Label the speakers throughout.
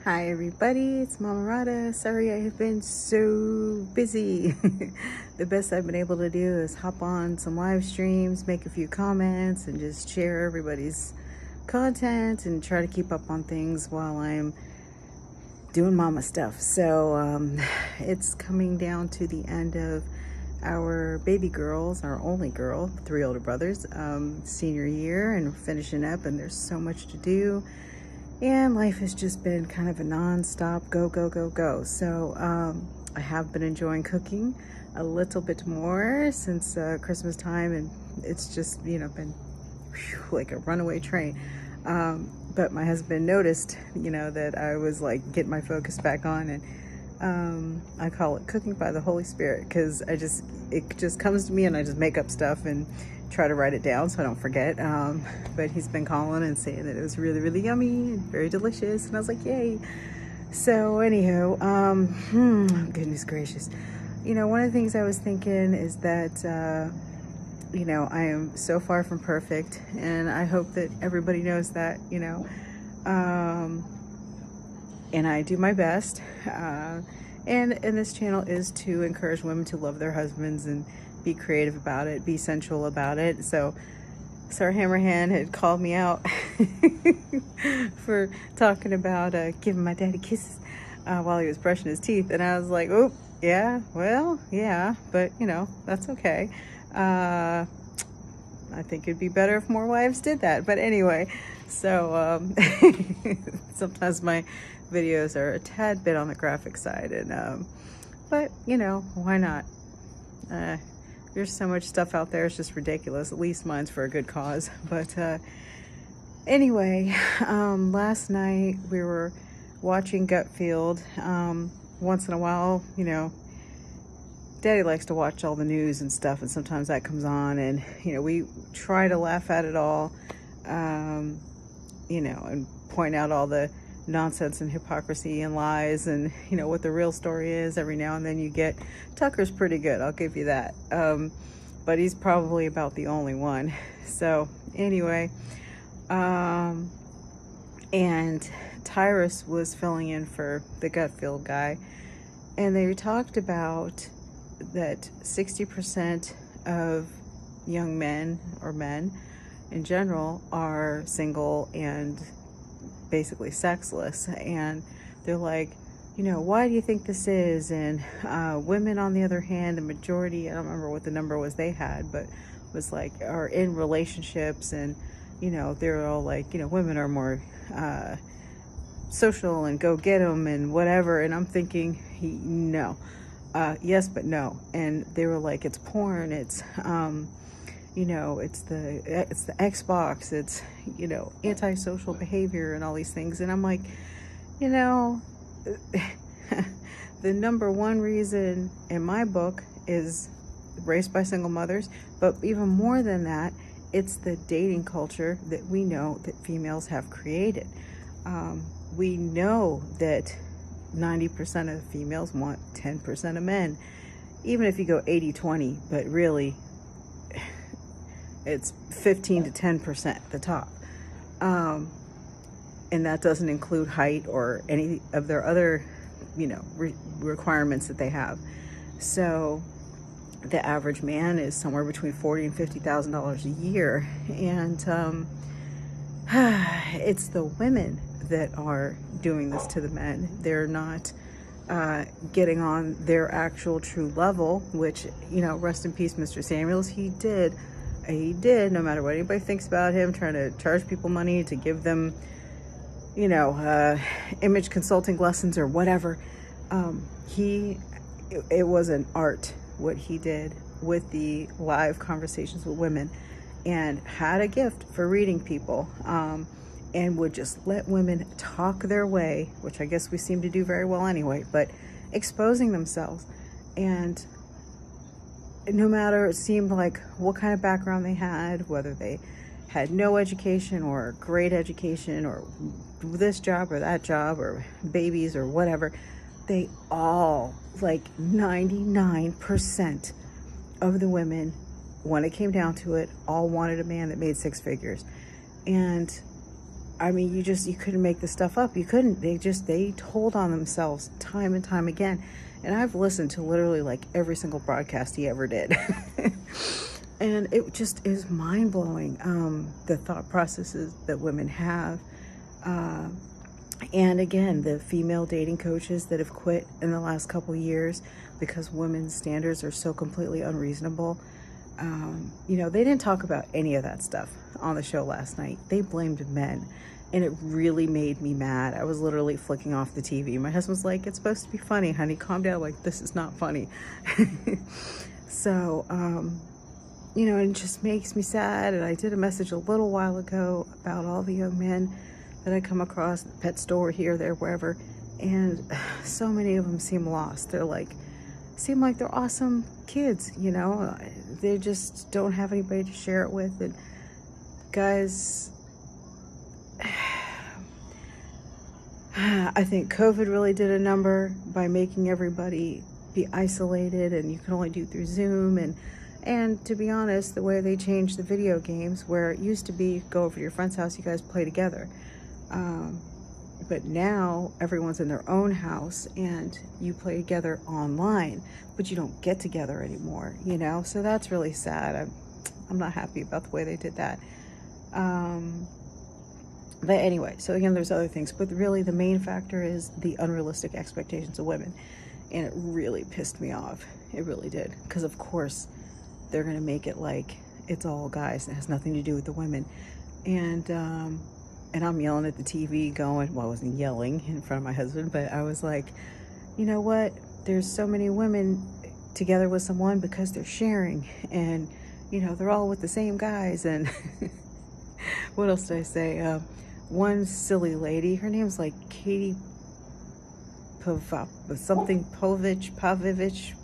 Speaker 1: Hi everybody, it's Mama Radha. Sorry I have been so busy. The best I've been able to do is hop on some live streams, make a few comments, and just share everybody's content and try to keep up on things while I'm doing mama stuff. So it's coming down to the end of our baby girls, our only girl, 3 older brothers, senior year, and finishing up, and there's so much to do. And life has just been kind of a non-stop go, go, go, go. So I have been enjoying cooking a little bit more since Christmas time, and it's just, been like a runaway train. But my husband noticed, that I was like getting my focus back on, and I call it cooking by the Holy Spirit, because it just comes to me and I just make up stuff and try to write it down so I don't forget. But he's been calling and saying that it was really, really yummy and very delicious, and I was like, yay. So anywho, goodness gracious. One of the things I was thinking is that, I am so far from perfect, and I hope that everybody knows that, and I do my best. And this channel is to encourage women to love their husbands and be creative about it, be sensual about it. So Sarah Hammerhand had called me out for talking about giving my daddy kisses while he was brushing his teeth. And I was like, oh, yeah, well, yeah, but that's okay. I think it'd be better if more wives did that. But anyway, so sometimes my videos are a tad bit on the graphic side, and but why not? There's so much stuff out there, it's just ridiculous. At least mine's for a good cause. But anyway, last night we were watching Gutfield. Once in a while, Daddy likes to watch all the news and stuff, and sometimes that comes on, and we try to laugh at it all, and point out all the nonsense and hypocrisy and lies, and what the real story is. Every now and then you get Tucker's pretty good, I'll give you that, but he's probably about the only one. So anyway, and Tyrus was filling in for the Gutfield guy, and they talked about that 60% of young men, or men in general, are single and basically sexless. And they're like, why do you think this is? And women, on the other hand, the majority, I don't remember what the number was they had, but was like, are in relationships, and they're all like, women are more social and go get them and whatever. And I'm thinking, no, yes but no. And they were like, it's porn, it's it's the Xbox, it's antisocial behavior and all these things. And I'm like, the number one reason in my book is raised by single mothers, but even more than that, it's the dating culture that we know that females have created. We know that 90% of females want 10% of men, even if you go 80-20, but really it's 15 to 10% at the top. And that doesn't include height or any of their other, requirements that they have. So the average man is somewhere between $40,000 and $50,000 a year. And it's the women that are doing this to the men. They're not getting on their actual true level, which, rest in peace, Mr. Samuels, he did, no matter what anybody thinks about him, trying to charge people money to give them, image consulting lessons or whatever. It was an art, what he did with the live conversations with women, and had a gift for reading people, and would just let women talk their way, which I guess we seem to do very well anyway, but exposing themselves. And no matter, it seemed like, what kind of background they had, whether they had no education or great education or this job or that job or babies or whatever, they all, like 99% of the women, when it came down to it, all wanted a man that made 6 figures. And I mean, you couldn't make this stuff up. You couldn't. They told on themselves time and time again. And I've listened to literally like every single broadcast he ever did. And it just is mind blowing, the thought processes that women have. And again, the female dating coaches that have quit in the last couple years because women's standards are so completely unreasonable. They didn't talk about any of that stuff on the show last night. They blamed men, and it really made me mad. I was literally flicking off the TV. My husband's like, "It's supposed to be funny, honey. Calm down." Like, this is not funny. So, it just makes me sad. And I did a message a little while ago about all the young men that I come across at the pet store here, there, wherever. And so many of them seem lost. Seem like they're awesome kids, They just don't have anybody to share it with. And guys, I think COVID really did a number by making everybody be isolated, and you can only do through Zoom. And to be honest, the way they changed the video games, where it used to be go over to your friend's house, you guys play together. But now everyone's in their own house and you play together online, but you don't get together anymore, So that's really sad. I'm not happy about the way they did that. But anyway, so again, there's other things, but really the main factor is the unrealistic expectations of women. And it really pissed me off. It really did. Because of course they're going to make it like it's all guys and it has nothing to do with the women. And I'm yelling at the TV going, well, I wasn't yelling in front of my husband, but I was like, you know what? There's so many women together with someone because they're sharing, and, they're all with the same guys. And what else did I say? One silly lady, her name's like Katie Pavlovich,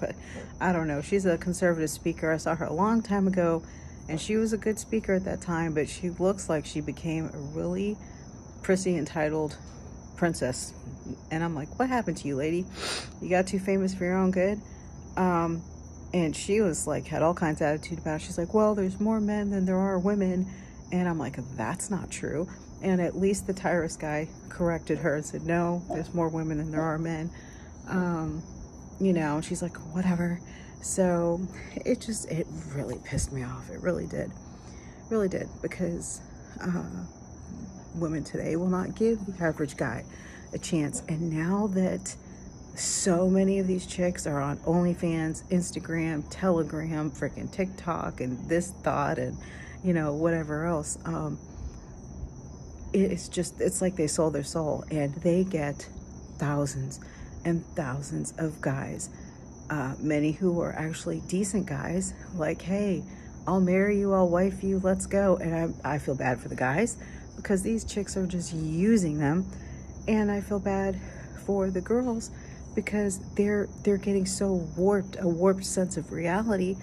Speaker 1: but I don't know. She's a conservative speaker. I saw her a long time ago. And she was a good speaker at that time, but she looks like she became a really prissy, entitled princess. And I'm like, what happened to you, lady? You got too famous for your own good? And she was like, had all kinds of attitude about it. She's like, well, there's more men than there are women. And I'm like, that's not true. And at least the Tyrus guy corrected her and said, no, there's more women than there are men. And she's like, whatever. So it really pissed me off. It really did. Really did. Because women today will not give the average guy a chance. And now that so many of these chicks are on OnlyFans, Instagram, Telegram, freaking TikTok, and this thought, and, whatever else, it's like they sold their soul. And they get thousands and thousands of guys. Many who are actually decent guys, like, hey, I'll marry you, I'll wife you, let's go. And I feel bad for the guys because these chicks are just using them. And I feel bad for the girls because they're getting so a warped sense of reality,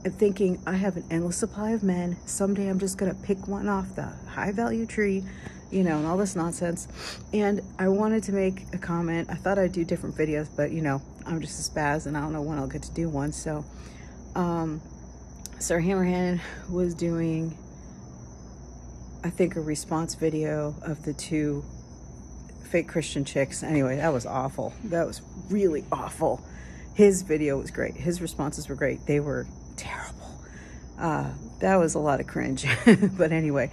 Speaker 1: and thinking I have an endless supply of men. Someday I'm just going to pick one off the high value tree, and all this nonsense. And I wanted to make a comment. I thought I'd do different videos, but I'm just a spaz and I don't know when I'll get to do one. So Sir Hammerhand was doing, I think, a response video of the two fake Christian chicks. Anyway, that was awful. That was really awful. His video was great. His responses were great. They were terrible. That was a lot of cringe. But anyway,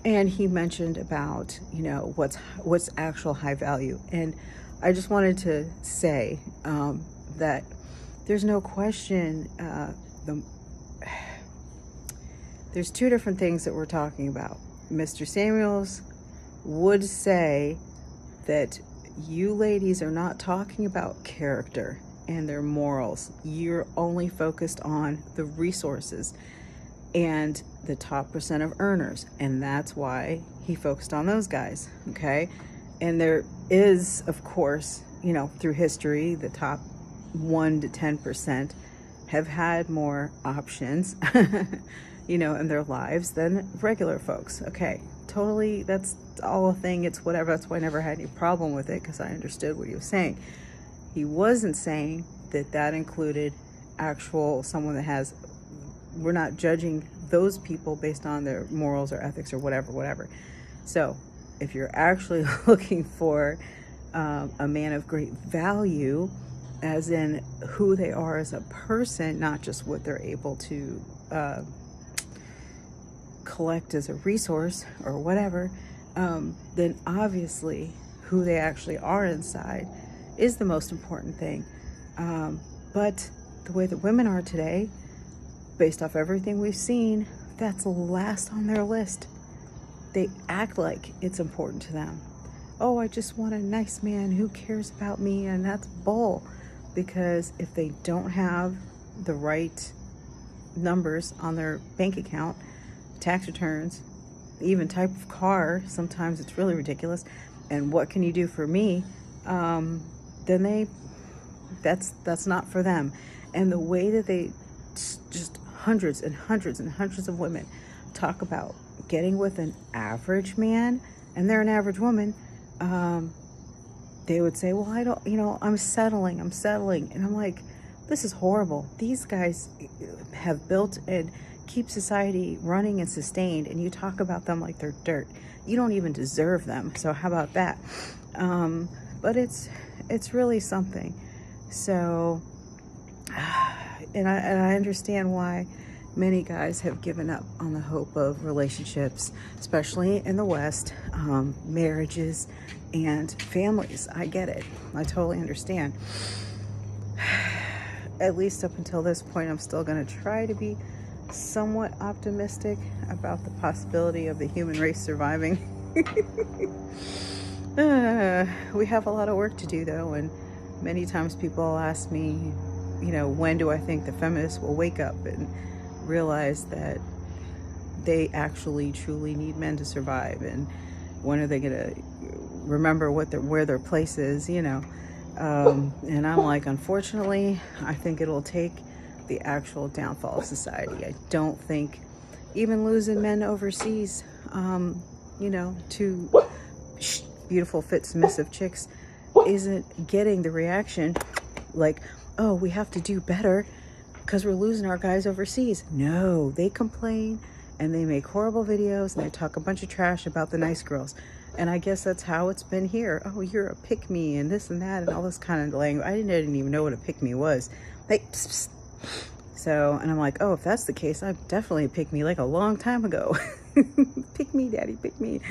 Speaker 1: and he mentioned about, what's actual high value. And I just wanted to say that there's no question. There's two different things that we're talking about. Mr. Samuels would say that you ladies are not talking about character and their morals. You're only focused on the resources and the top % of earners. And that's why he focused on those guys, okay? And there is, of course, through history, the top 1 to 10% have had more options, in their lives than regular folks. Okay, totally, that's all a thing. It's whatever. That's why I never had any problem with it, because I understood what he was saying. He wasn't saying that included someone that has, we're not judging those people based on their morals or ethics or whatever. So if you're actually looking for a man of great value, as in who they are as a person, not just what they're able to collect as a resource or whatever, then obviously who they actually are inside is the most important thing. But the way that women are today, based off everything we've seen, that's last on their list. They act like it's important to them. Oh, I just want a nice man who cares about me, and that's bull. Because if they don't have the right numbers on their bank account, tax returns, even type of car, sometimes it's really ridiculous, and what can you do for me, then that's not for them. And the way that they just hundreds and hundreds and hundreds of women talk about getting with an average man, and they're an average woman, they would say, well, I don't, I'm settling. And I'm like, this is horrible. These guys have built and keep society running and sustained, and you talk about them like they're dirt. You don't even deserve them. So how about that? But it's really something. So, and I understand why many guys have given up on the hope of relationships, especially in the West, marriages and families. I get it. I totally understand. At least up until this point, I'm still going to try to be somewhat optimistic about the possibility of the human race surviving. We have a lot of work to do, though, and many times people ask me, when do I think the feminists will wake up and realize that they actually truly need men to survive, and when are they going to remember where their place is, and I'm like, unfortunately, I think it'll take the actual downfall of society. I don't think even losing men overseas, to beautiful, fit, submissive chicks isn't getting the reaction like, oh, we have to do better because we're losing our guys overseas. No, they complain and they make horrible videos and they talk a bunch of trash about the nice girls. And I guess that's how it's been here. Oh, you're a pick-me and this and that and all this kind of language. I didn't even know what a pick-me was. Like, psst, psst. So, and I'm like, oh, if that's the case, I've definitely picked me like a long time ago. Pick me, daddy, pick me.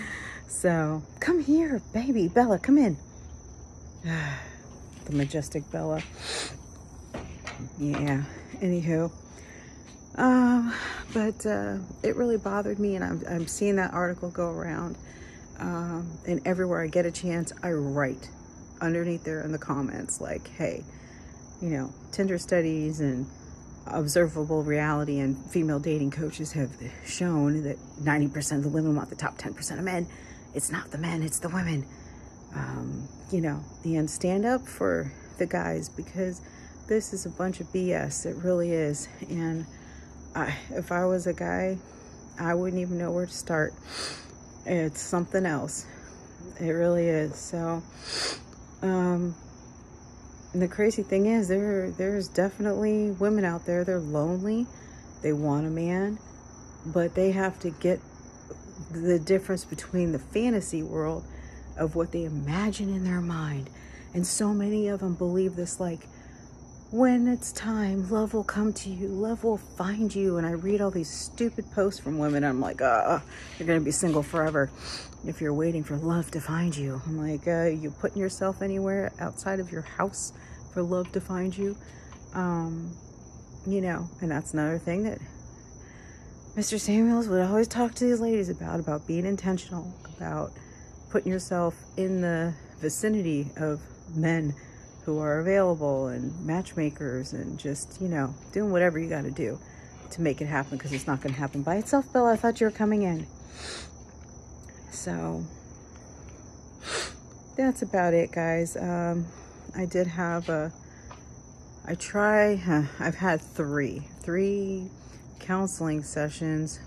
Speaker 1: So, come here, baby. Bella, come in. The majestic Bella. Yeah, anywho. But it really bothered me, and I'm seeing that article go around. And everywhere I get a chance, I write underneath there in the comments like, hey, Tinder studies and observable reality and female dating coaches have shown that 90% of the women want the top 10% of men. It's not the men, it's the women. And stand up for the guys, because this is a bunch of BS. It really is. And if I was a guy, I wouldn't even know where to start. It's something else. It really is. So, and the crazy thing is, there's definitely women out there, they're lonely, they want a man, but they have to get the difference between the fantasy world of what they imagine in their mind. And so many of them believe this, like, when it's time, love will come to you, love will find you. And I read all these stupid posts from women, and I'm like, you're gonna be single forever if you're waiting for love to find you. I'm like, you putting yourself anywhere outside of your house for love to find you? And that's another thing that Mr. Samuels would always talk to these ladies about being intentional, about putting yourself in the vicinity of men who are available and matchmakers, and just, doing whatever you got to do to make it happen, because it's not going to happen by itself. Bella, I thought you were coming in. So that's about it, guys. I did have I've had three counseling sessions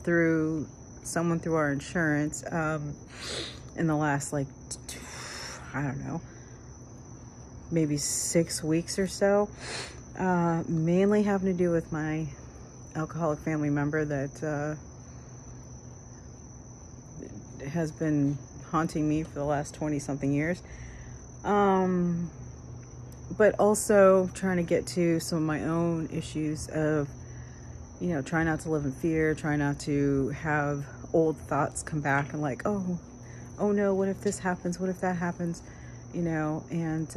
Speaker 1: through someone through our insurance in the last, I don't know, maybe 6 weeks or so, mainly having to do with my alcoholic family member that has been haunting me for the last 20 something years. But also trying to get to some of my own issues of, try not to live in fear, try not to have old thoughts come back and like, oh no, what if this happens? What if that happens? And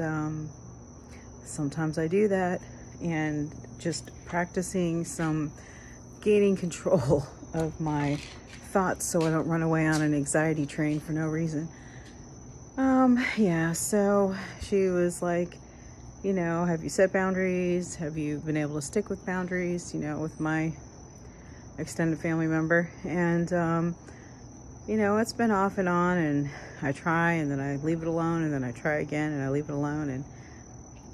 Speaker 1: sometimes I do that, and just practicing gaining control of my thoughts so I don't run away on an anxiety train for no reason. So she was like, have you set boundaries? Have you been able to stick with boundaries, with my extended family member? And, it's been off and on, and I try, and then I leave it alone, and then I try again, and I leave it alone, and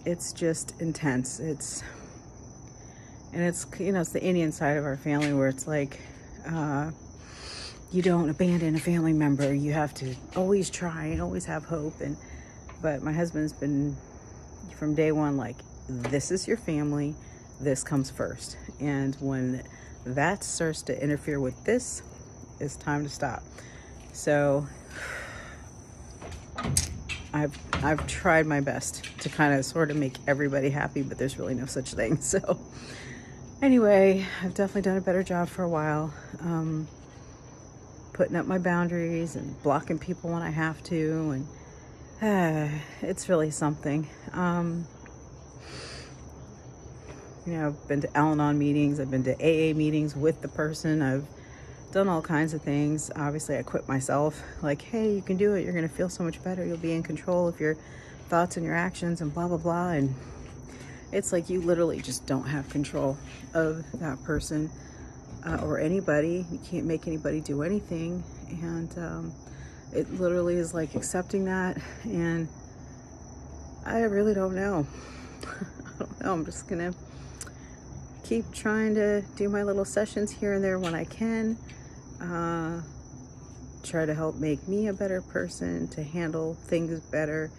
Speaker 1: it's just intense. It's the Indian side of our family where it's like, you don't abandon a family member. You have to always try and always have hope. But my husband's been from day one like, this is your family, this comes first. And when that starts to interfere with this, it's time to stop. So I've tried my best to kind of sort of make everybody happy, but there's really no such thing. So anyway, I've definitely done a better job for a while, putting up my boundaries and blocking people when I have to, and it's really something. I've been to Al-Anon meetings, I've been to AA meetings with the person, I've done all kinds of things. Obviously, I quit myself, like, hey, you can do it, you're gonna feel so much better, you'll be in control of your thoughts and your actions and blah, blah, blah. And it's like you literally just don't have control of that person or anybody. You can't make anybody do anything. And it literally is like accepting that. And I really don't know. I don't know. I'm just going to keep trying to do my little sessions here and there when I can. Try to help make me a better person, to handle things better.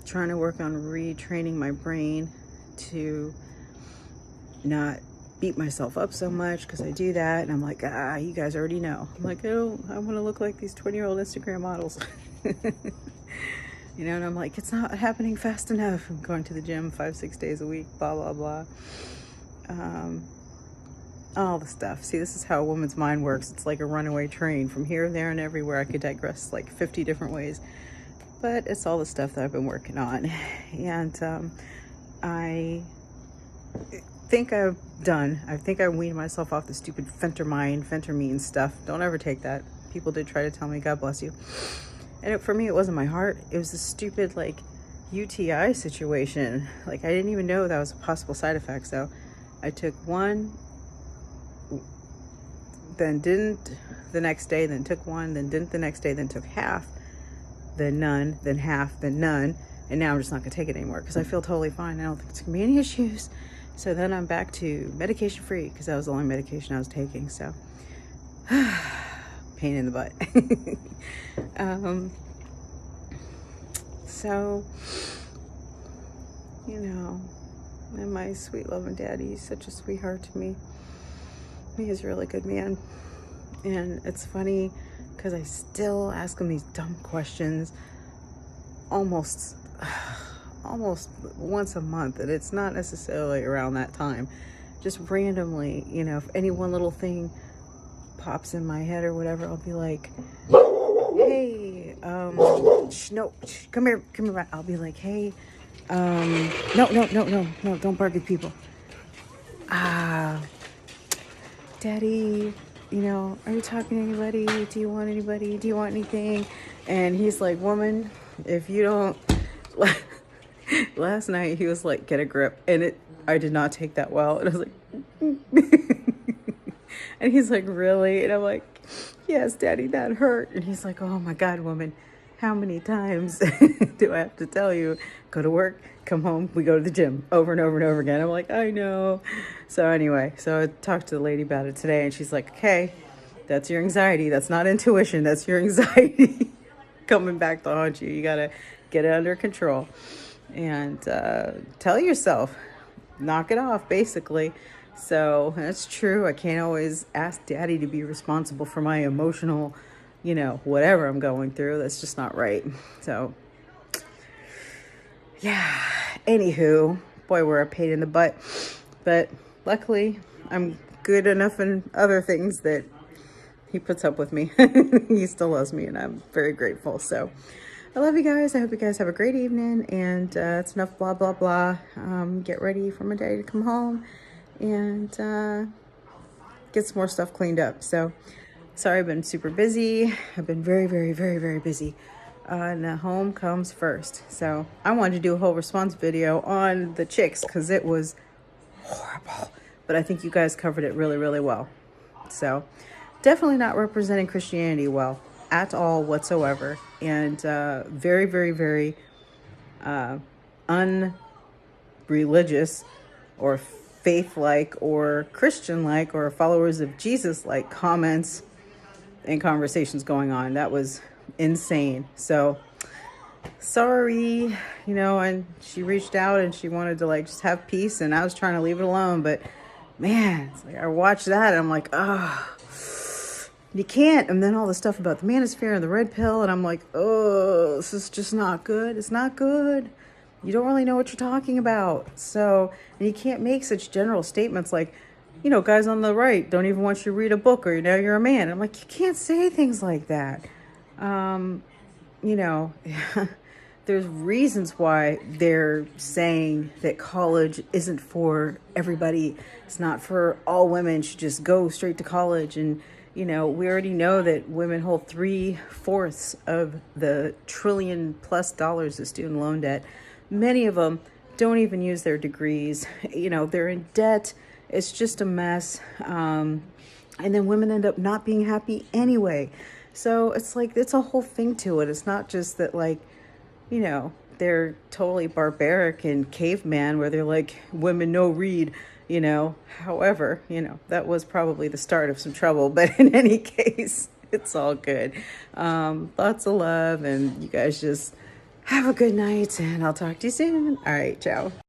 Speaker 1: Trying to work on retraining my brain to not beat myself up so much, because I do that and I'm like, you guys already know. I'm like, oh, I want to look like these 20-year-old Instagram models. And I'm like, it's not happening fast enough. I'm going to the gym 5-6 days a week, blah, blah, blah. All the stuff. See, this is how a woman's mind works. It's like a runaway train from here, there, and everywhere. I could digress like 50 different ways. But it's all the stuff that I've been working on. And I think I've done. I think I weaned myself off the stupid phentermine stuff. Don't ever take that. People did try to tell me, God bless you. And for me, it wasn't my heart. It was a stupid, like, UTI situation. Like, I didn't even know that was a possible side effect. So I took one, then didn't the next day, then took one, then didn't the next day, then took half, then none, then half, then none. And now I'm just not going to take it anymore because I feel totally fine. I don't think it's going to be any issues. So then I'm back to medication free because that was the only medication I was taking. So pain in the butt. So, and my sweet loving daddy, he's such a sweetheart to me. He is a really good man. And it's funny because I still ask him these dumb questions almost once a month, and it's not necessarily around that time. Just randomly, if any one little thing pops in my head or whatever, I'll be like, hey, no, come here. I'll be like, hey, no, don't bark at people. Daddy, are you talking to anybody? Do you want anybody? Do you want anything? And he's like, woman, if you don't... Last night he was like, get a grip, and I did not take that well, and I was like and he's like, really? And I'm like, yes, Daddy, that hurt. And he's like, oh my God, woman, how many times do I have to tell you, go to work, come home, we go to the gym over and over and over again? I'm like, I know. So anyway, so I talked to the lady about it today, and she's like, okay, that's your anxiety, that's not intuition, that's your anxiety coming back to haunt you. You gotta get it under control. And tell yourself, knock it off, basically. So that's true. I can't always ask Daddy to be responsible for my emotional you know, whatever I'm going through. That's just not right. So yeah, anywho, boy, we're a pain in the butt, but luckily I'm good enough in other things that he puts up with me. He still loves me, and I'm very grateful. So I love you guys. I hope you guys have a great evening, and it's enough blah blah blah. Get ready for my daddy to come home and get some more stuff cleaned up. So sorry, I've been super busy. I've been very busy. And home comes first. So I wanted to do a whole response video on the chicks because it was horrible, but I think you guys covered it really well. So definitely not representing Christianity well at all whatsoever, and very unreligious or faith-like or Christian-like or followers of Jesus-like comments and conversations going on. That was insane. So sorry, you know, and she reached out and she wanted to like just have peace, and I was trying to leave it alone, but man, it's like I watched that and I'm like, you can't. And then all the stuff about the manosphere and the red pill, and I'm like, oh, this is just not good. It's not good. You don't really know what you're talking about. So, and you can't make such general statements like, you know, guys on the right don't even want you to read a book, or now you're a man. I'm like, you can't say things like that. You know, there's reasons why they're saying that college isn't for everybody. It's not for all women should just go straight to college. And, you know, we already know that women hold 3/4 of the $1 trillion+ of student loan debt. Many of them don't even use their degrees. You know, they're in debt. It's just a mess. And then women end up not being happy anyway. So it's like, it's a whole thing to it. It's not just that, like, you know, they're totally barbaric and caveman where they're like, women no read, you know. However, you know, that was probably the start of some trouble. But in any case, it's all good. Lots of love, and you guys just have a good night, and I'll talk to you soon. All right, ciao.